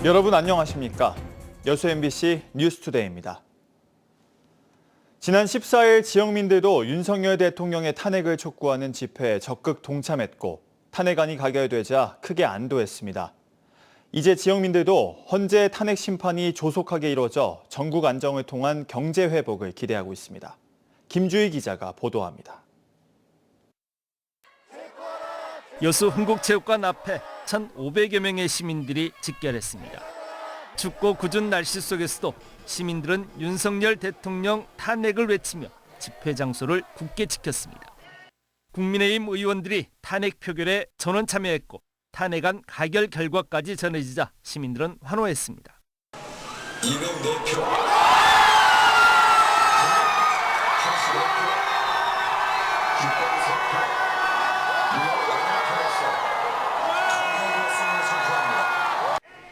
여러분 안녕하십니까? 여수 MBC 뉴스투데이입니다. 지난 14일 지역민들도 윤석열 대통령의 탄핵을 촉구하는 집회에 적극 동참했고 탄핵안이 가결되자 크게 안도했습니다. 이제 지역민들도 헌재 탄핵 심판이 조속하게 이뤄져 전국 안정을 통한 경제 회복을 기대하고 있습니다. 김주희 기자가 보도합니다. 여수 흥국체육관 앞에 1,500여 명의 시민들이 집결했습니다. 춥고 궂은 날씨 속에서도 시민들은 윤석열 대통령 탄핵을 외치며 집회 장소를 굳게 지켰습니다. 국민의힘 의원들이 탄핵 표결에 전원 참여했고 탄핵안 가결 결과까지 전해지자 시민들은 환호했습니다. 204표.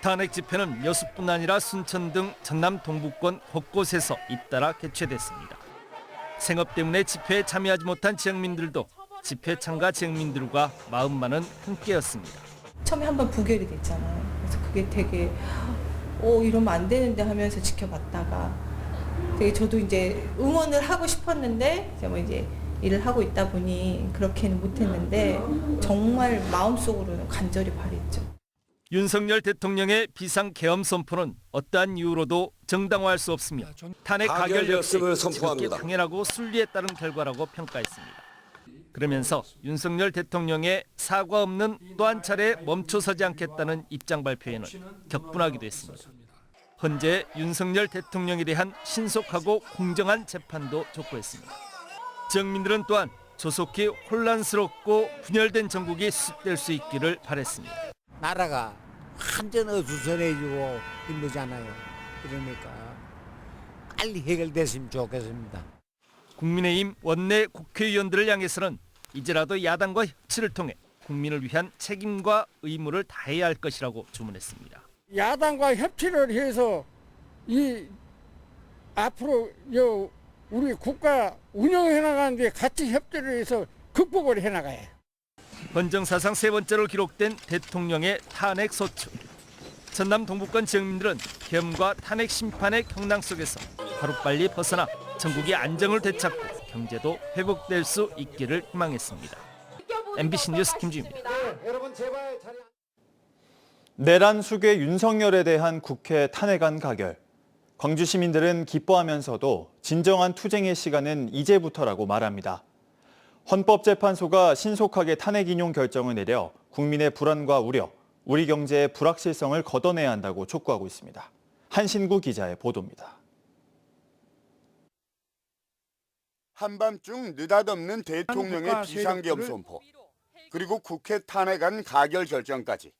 탄핵 집회는 여수뿐 아니라 순천 등 전남 동부권 곳곳에서 잇따라 개최됐습니다. 생업 때문에 집회에 참여하지 못한 지역민들도 집회 참가 지역민들과 마음만은 함께였습니다. 처음에 한번 부결이 됐잖아요. 그래서 그게 되게 이러면 안 되는데 하면서 지켜봤다가 되게 저도 이제 응원을 하고 싶었는데 이제 일을 하고 있다 보니 그렇게는 못했는데 정말 마음속으로는 간절히 바랬죠. 윤석열 대통령의 비상계엄 선포는 어떠한 이유로도 정당화할 수 없으며 탄핵 가결 역시 지극히 당연하고 순리에 따른 결과라고 평가했습니다. 그러면서 윤석열 대통령의 사과 없는 또 한 차례 멈춰서지 않겠다는 입장 발표에는 격분하기도 했습니다. 헌재 윤석열 대통령에 대한 신속하고 공정한 재판도 촉구했습니다. 지역민들은 또한 조속히 혼란스럽고 분열된 전국이 수습될 수 있기를 바랬습니다. 나라가 완전 어수선해지고 이러잖아요. 그러니까 빨리 해결됐으면 좋겠습니다. 국민의힘 원내 국회의원들을 향해서는 이제라도 야당과 협치를 통해 국민을 위한 책임과 의무를 다해야 할 것이라고 주문했습니다. 야당과 협치를 해서 앞으로 우리 국가 운영해 나가는데 같이 협조를 해서 극복을 해 나가요. 헌정사상 세 번째로 기록된 대통령의 탄핵 소추. 전남 동부권 지역민들은 계엄과 탄핵 심판의 경랑 속에서 하루빨리 벗어나 전국의 안정을 되찾고 경제도 회복될 수 있기를 희망했습니다. MBC 뉴스 김주희입니다. 내란 수괴 윤석열에 대한 국회 탄핵안 가결. 광주 시민들은 기뻐하면서도 진정한 투쟁의 시간은 이제부터라고 말합니다. 헌법재판소가 신속하게 탄핵 인용 결정을 내려 국민의 불안과 우려, 우리 경제의 불확실성을 걷어내야 한다고 촉구하고 있습니다. 한신구 기자의 보도입니다. 한밤중 느닷없는 대통령의 비상계엄 선포, 그리고 국회 탄핵안 가결 결정까지.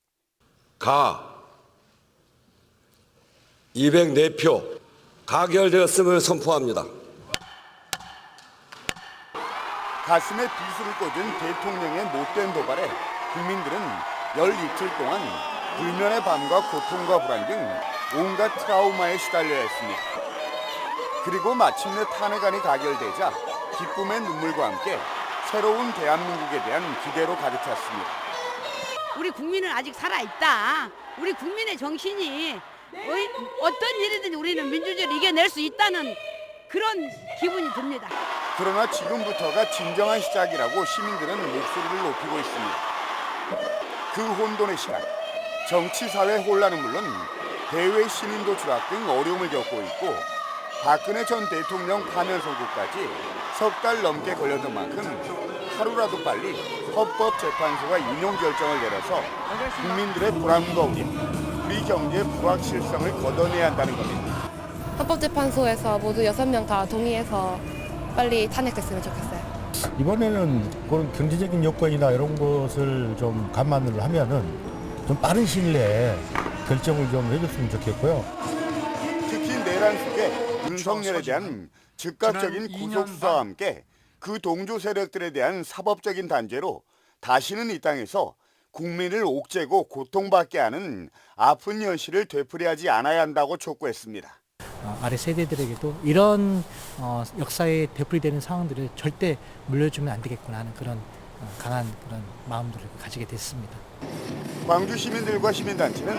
204표 가결되었음을 선포합니다. 가슴에 비수를 꽂은 대통령의 못된 도발에 국민들은 열 이틀 동안 불면의 밤과 고통과 불안 등 온갖 트라우마에 시달려야 했습니다. 그리고 마침내 탄핵안이 가결되자 기쁨의 눈물과 함께 새로운 대한민국에 대한 기대로 가득 찼습니다. 우리 국민은 아직 살아있다. 우리 국민의 정신이 어떤 일이든지 우리는 민주주의를 이겨낼 수 있다는 그런 기분이 듭니다. 그러나 지금부터가 진정한 시작이라고 시민들은 목소리를 높이고 있습니다. 그 혼돈의 시간, 정치, 사회 혼란은 물론 대외 신인도 추락 등 어려움을 겪고 있고 박근혜 전 대통령 파면 선고까지 석 달 넘게 걸렸던 만큼 하루라도 빨리 헌법재판소가 인용 결정을 내려서 국민들의 불안과 우리 경제의 불확실성을 걷어내야 한다는 겁니다. 헌법재판소에서 모두 6명 다 동의해서 빨리 탄핵됐으면 좋겠어요. 이번에는 그런 경제적인 여건이나 이런 것을 좀 감안을 하면은 좀 빠른 시일 내에 결정을 좀 해줬으면 좋겠고요. 특히 내란 속에 윤석열에 대한 즉각적인 구속수사와 함께 그 동조 세력들에 대한 사법적인 단죄로 다시는 이 땅에서 국민을 옥죄고 고통받게 하는 아픈 현실을 되풀이하지 않아야 한다고 촉구했습니다. 아래 세대들에게도 이런 역사에 되풀이되는 상황들을 절대 물려주면 안 되겠구나 하는 그런 강한 그런 마음들을 가지게 됐습니다. 광주 시민들과 시민단체는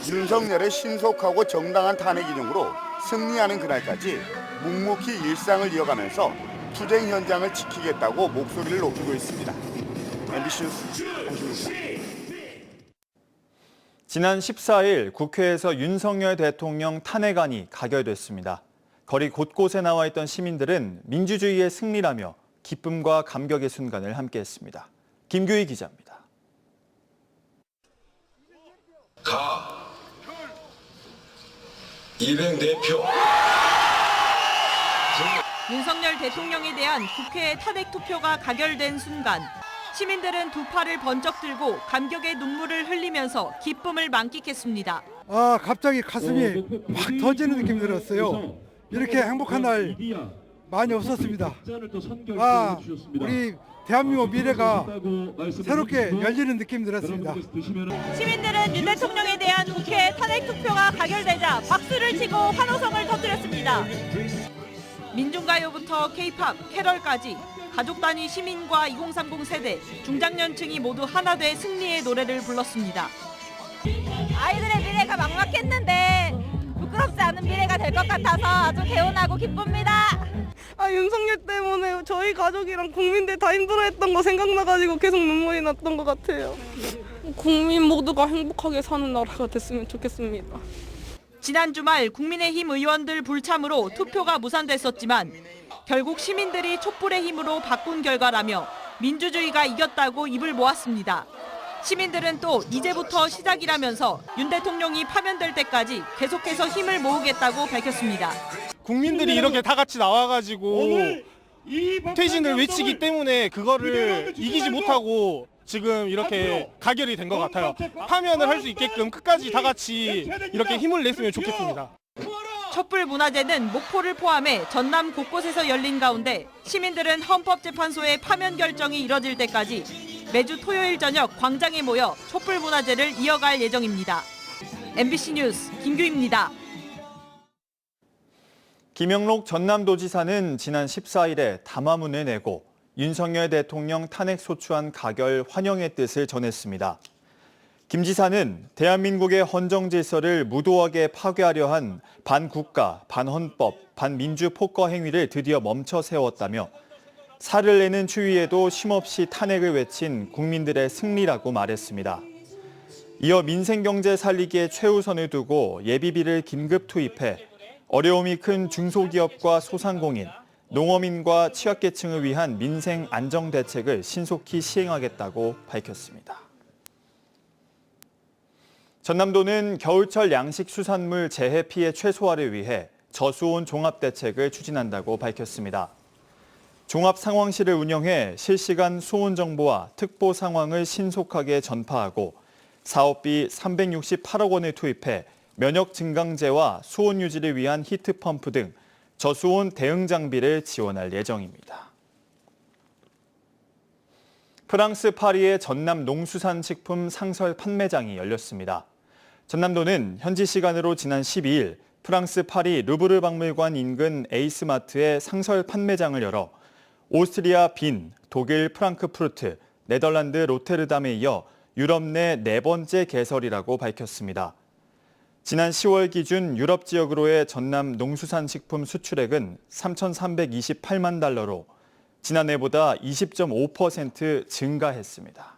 윤석열의 신속하고 정당한 탄핵 인용으로 승리하는 그날까지 묵묵히 일상을 이어가면서 투쟁 현장을 지키겠다고 목소리를 높이고 있습니다. MBC 뉴스 한준입니다. 지난 14일 국회에서 윤석열 대통령 탄핵안이 가결됐습니다. 거리 곳곳에 나와 있던 시민들은 민주주의의 승리라며 기쁨과 감격의 순간을 함께했습니다. 김규희 기자입니다. 가 204표. 윤석열 대통령에 대한 국회의 탄핵 투표가 가결된 순간 시민들은 두 팔을 번쩍 들고 감격의 눈물을 흘리면서 기쁨을 만끽했습니다. 갑자기 가슴이 막 터지는 느낌이 들었어요. 이렇게 행복한 날 많이 없었습니다. 우리 대한민국 미래가 새롭게 열리는 느낌이 들었습니다. 시민들은 윤 대통령에 대한 국회 탄핵 투표가 가결되자 박수를 치고 환호성을 터뜨렸습니다. 민중가요부터 K-팝, 캐럴까지 가족 단위 시민과 2030 세대, 중장년층이 모두 하나 돼 승리의 노래를 불렀습니다. 아이들의 미래가 막막했는데 부끄럽지 않은 미래가 될 것 같아서 아주 개운하고 기쁩니다. 윤석열 때문에 저희 가족이랑 국민들 다 힘들어했던 거 생각나가지고 계속 눈물이 났던 것 같아요. 국민 모두가 행복하게 사는 나라가 됐으면 좋겠습니다. 지난 주말 국민의힘 의원들 불참으로 투표가 무산됐었지만 결국 시민들이 촛불의 힘으로 바꾼 결과라며 민주주의가 이겼다고 입을 모았습니다. 시민들은 또 이제부터 시작이라면서 윤 대통령이 파면될 때까지 계속해서 힘을 모으겠다고 밝혔습니다. 국민들이 이렇게 다 같이 나와가지고 퇴진을 외치기 때문에 그거를 이기지 못하고 지금 이렇게 가결이 된 것 같아요. 파면을 할 수 있게끔 끝까지 다 같이 이렇게 힘을 냈으면 좋겠습니다. 촛불 문화제는 목포를 포함해 전남 곳곳에서 열린 가운데 시민들은 헌법재판소의 파면 결정이 이뤄질 때까지 매주 토요일 저녁 광장에 모여 촛불 문화제를 이어갈 예정입니다. MBC 뉴스 김규희입니다. 김영록 전남도지사는 지난 14일에 담화문을 내고 윤석열 대통령 탄핵 소추안 가결 환영의 뜻을 전했습니다. 김 지사는 대한민국의 헌정 질서를 무도하게 파괴하려 한 반국가, 반헌법, 반민주 폭거 행위를 드디어 멈춰 세웠다며 살을 내는 추위에도 쉼없이 탄핵을 외친 국민들의 승리라고 말했습니다. 이어 민생경제 살리기에 최우선을 두고 예비비를 긴급 투입해 어려움이 큰 중소기업과 소상공인, 농어민과 취약계층을 위한 민생 안정 대책을 신속히 시행하겠다고 밝혔습니다. 전남도는 겨울철 양식 수산물 재해 피해 최소화를 위해 저수온 종합대책을 추진한다고 밝혔습니다. 종합상황실을 운영해 실시간 수온 정보와 특보 상황을 신속하게 전파하고 사업비 368억 원을 투입해 면역 증강제와 수온 유지를 위한 히트펌프 등 저수온 대응 장비를 지원할 예정입니다. 프랑스 파리의 전남 농수산식품 상설 판매장이 열렸습니다. 전남도는 현지 시간으로 지난 12일 프랑스 파리 루브르 박물관 인근 에이스마트에 상설 판매장을 열어 오스트리아 빈, 독일 프랑크푸르트, 네덜란드 로테르담에 이어 유럽 내 네 번째 개설이라고 밝혔습니다. 지난 10월 기준 유럽 지역으로의 전남 농수산식품 수출액은 3,328만 달러로 지난해보다 20.5% 증가했습니다.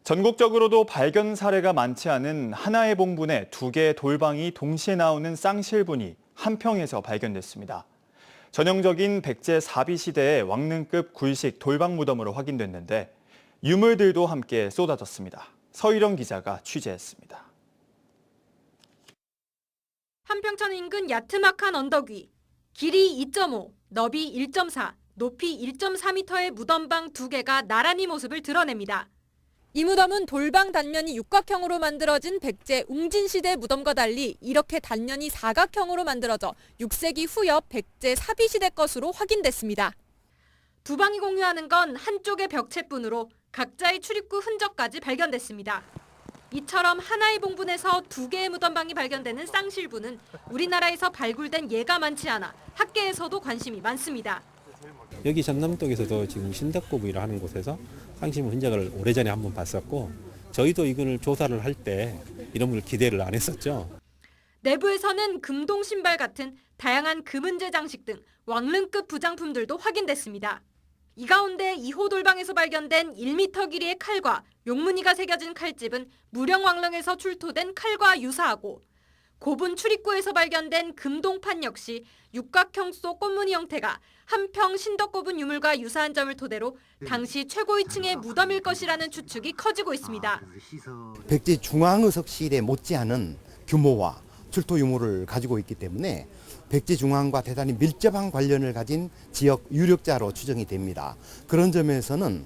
전국적으로도 발견 사례가 많지 않은 하나의 봉분에 두 개의 돌방이 동시에 나오는 쌍실분이 한평에서 발견됐습니다. 전형적인 백제 사비 시대의 왕릉급 굴식 돌방 무덤으로 확인됐는데 유물들도 함께 쏟아졌습니다. 서희령 기자가 취재했습니다. 한평천 인근 야트막한 언덕 위, 길이 2.5, 너비 1.4, 높이 1.4m의 무덤방 두 개가 나란히 모습을 드러냅니다. 이 무덤은 돌방 단면이 육각형으로 만들어진 백제 웅진시대 무덤과 달리 이렇게 단면이 사각형으로 만들어져 6세기 후엽 백제 사비시대 것으로 확인됐습니다. 두 방이 공유하는 건 한쪽의 벽체뿐으로 각자의 출입구 흔적까지 발견됐습니다. 이처럼 하나의 봉분에서 2개의 무덤방이 발견되는 쌍실부는 우리나라에서 발굴된 예가 많지 않아 학계에서도 관심이 많습니다. 여기 전남동에서도 지금 신덕고부이라 하는 곳에서 쌍실부 흔적을 오래전에 한번 봤었고 저희도 이걸 조사를 할 때 이런 걸 기대를 안 했었죠. 내부에서는 금동 신발 같은 다양한 금은제 장식 등 왕릉급 부장품들도 확인됐습니다. 이 가운데 2호 돌방에서 발견된 1m 길이의 칼과 용무늬가 새겨진 칼집은 무령왕릉에서 출토된 칼과 유사하고 고분 출입구에서 발견된 금동판 역시 육각형 속 꽃무늬 형태가 한평 신덕고분 유물과 유사한 점을 토대로 당시 최고위층의 무덤일 것이라는 추측이 커지고 있습니다. 백제 중앙의석실에 못지않은 규모와 출토 유물을 가지고 있기 때문에 백제 중앙과 대단히 밀접한 관련을 가진 지역 유력자로 추정이 됩니다. 그런 점에서는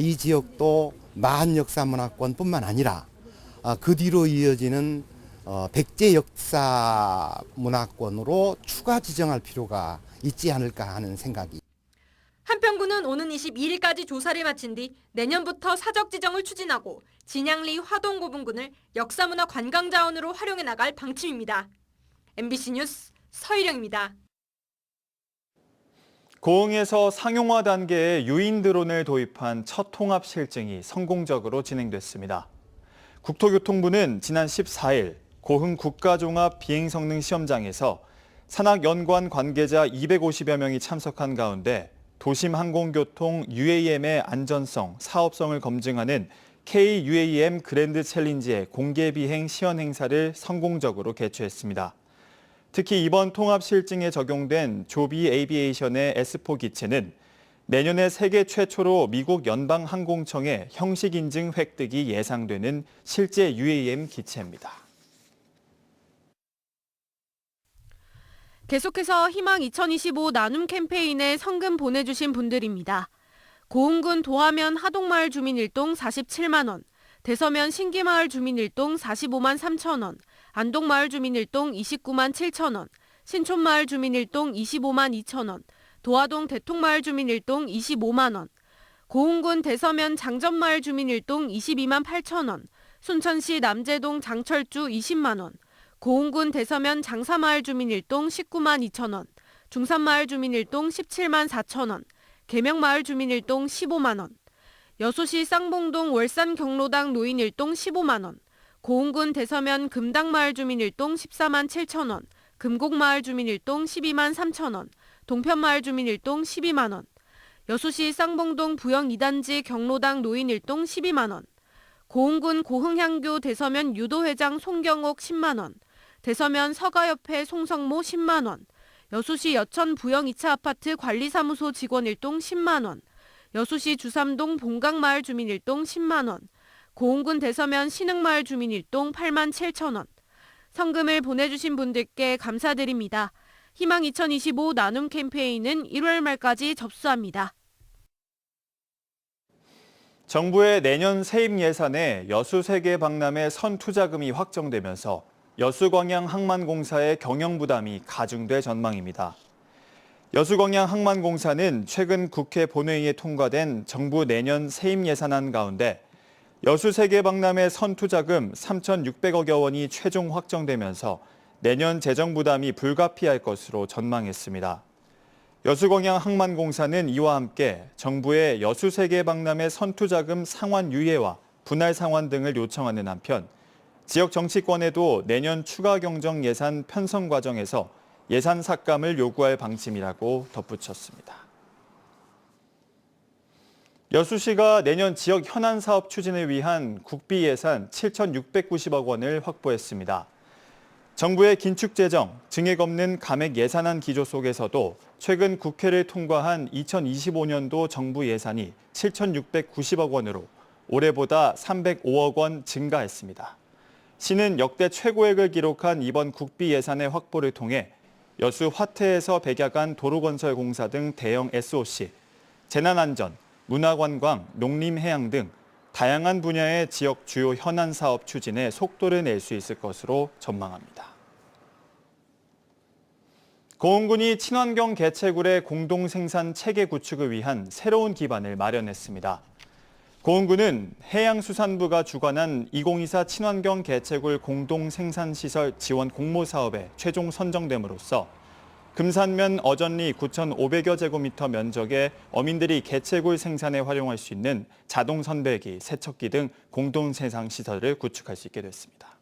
이 지역도 만역사문화권뿐만 아니라 그 뒤로 이어지는 백제 역사 문화권으로 추가 지정할 필요가 있지 않을까 하는 생각이. 한평구는 오는 22일까지 조사를 마친 뒤 내년부터 사적 지정을 추진하고 진양리 화동고분군을 역사문화 관광자원으로 활용해 나갈 방침입니다. MBC 뉴스 서희령입니다. 고흥에서 상용화 단계의 유인 드론을 도입한 첫 통합 실증이 성공적으로 진행됐습니다. 국토교통부는 지난 14일 고흥 국가종합 비행성능 시험장에서 산학연구원 관계자 250여 명이 참석한 가운데 도심항공교통 UAM의 안전성, 사업성을 검증하는 K-UAM 그랜드 챌린지의 공개 비행 시연 행사를 성공적으로 개최했습니다. 특히 이번 통합 실증에 적용된 조비 에이비에이션의 S4 기체는 내년에 세계 최초로 미국 연방항공청의 형식 인증 획득이 예상되는 실제 UAM 기체입니다. 계속해서 희망 2025 나눔 캠페인에 성금 보내주신 분들입니다. 고흥군 도하면 하동마을 주민 1동 47만 원, 대서면 신기마을 주민 1동 45만 3천 원, 안동마을 주민 1동 29만 7천 원, 신촌마을 주민 1동 25만 2천 원, 도하동 대통마을 주민 1동 25만 원, 고흥군 대서면 장전마을 주민 1동 22만 8천 원, 순천시 남재동 장철주 20만 원, 고흥군 대서면 장사마을 주민 1동 19만 2천 원, 중산마을 주민 1동 17만 4천 원, 계명마을 주민 1동 15만 원, 여수시 쌍봉동 월산 경로당 노인 1동 15만 원, 고흥군 대서면 금당마을 주민 1동 14만 7천 원, 금곡마을 주민 1동 12만 3천 원, 동편마을 주민 1동 12만 원, 여수시 쌍봉동 부영 2단지 경로당 노인 1동 12만 원, 고흥군 고흥향교 대서면 유도회장 송경옥 10만 원, 대서면 서가협회 송성모 10만 원, 여수시 여천 부영 2차 아파트 관리사무소 직원 1동 10만 원, 여수시 주삼동 본강마을 주민 1동 10만 원, 고흥군 대서면 신흥마을 주민 1동 8만 7천 원. 성금을 보내주신 분들께 감사드립니다. 희망 2025 나눔 캠페인은 1월 말까지 접수합니다. 정부의 내년 세입 예산에 여수 세계 박람회 선투자금이 확정되면서 여수광양 항만공사의 경영 부담이 가중될 전망입니다. 여수광양 항만공사는 최근 국회 본회의에 통과된 정부 내년 세입 예산안 가운데 여수 세계 박람회 선투자금 3,600억여 원이 최종 확정되면서 내년 재정 부담이 불가피할 것으로 전망했습니다. 여수광양 항만공사는 이와 함께 정부의 여수 세계 박람회 선투자금 상환 유예와 분할 상환 등을 요청하는 한편 지역 정치권에도 내년 추가 경정 예산 편성 과정에서 예산 삭감을 요구할 방침이라고 덧붙였습니다. 여수시가 내년 지역 현안 사업 추진을 위한 국비 예산 7,690억 원을 확보했습니다. 정부의 긴축 재정, 증액 없는 감액 예산안 기조 속에서도 최근 국회를 통과한 2025년도 정부 예산이 7,690억 원으로 올해보다 305억 원 증가했습니다. 시는 역대 최고액을 기록한 이번 국비 예산의 확보를 통해 여수 화태에서 백야간 도로건설 공사 등 대형 SOC, 재난안전, 문화관광, 농림해양 등 다양한 분야의 지역 주요 현안 사업 추진에 속도를 낼 수 있을 것으로 전망합니다. 고흥군이 친환경 개체굴의 공동생산 체계 구축을 위한 새로운 기반을 마련했습니다. 고흥군은 해양수산부가 주관한 2024 친환경 개체굴 공동생산시설 지원 공모사업에 최종 선정됨으로써 금산면 어전리 9,500여 제곱미터 면적의 어민들이 개체굴 생산에 활용할 수 있는 자동 선별기, 세척기 등 공동생산 시설을 구축할 수 있게 됐습니다.